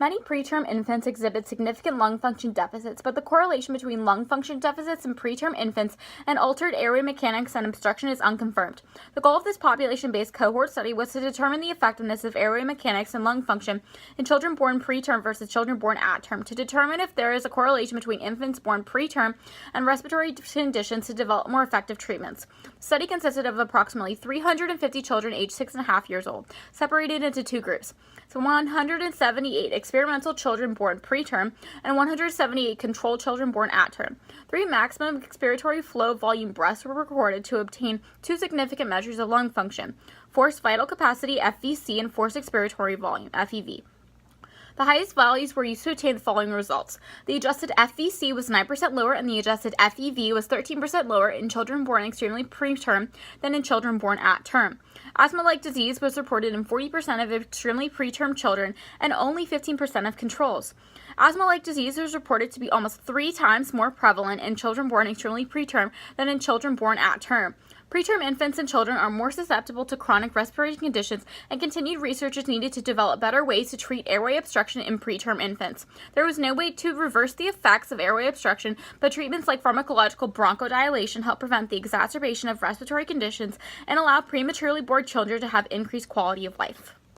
Many preterm infants exhibit significant lung function deficits, but the correlation between lung function deficits in preterm infants and altered airway mechanics and obstruction is unconfirmed. The goal of this population-based cohort study was to determine the effectiveness of airway mechanics and lung function in children born preterm versus children born at term, to determine if there is a correlation between infants born preterm and respiratory conditions to develop more effective treatments. The study consisted of approximately 350 children aged 6.5 years old, separated into two groups. So 178 experimental children born preterm and 178 control children born at term. 3 maximum expiratory flow volume breaths were recorded to obtain 2 significant measures of lung function: forced vital capacity (FVC) and forced expiratory volume (FEV). The highest values were used to obtain the following results. The adjusted FVC was 9% lower and the adjusted FEV was 13% lower in children born extremely preterm than in children born at term. Asthma-like disease was reported in 40% of extremely preterm children and only 15% of controls. Asthma-like disease was reported to be almost 3 times more prevalent in children born extremely preterm than in children born at term. Preterm infants and children are more susceptible to chronic respiratory conditions, and continued research is needed to develop better ways to treat airway obstruction in preterm infants. There was no way to reverse the effects of airway obstruction, but treatments like pharmacological bronchodilation help prevent the exacerbation of respiratory conditions and allow prematurely born children to have increased quality of life.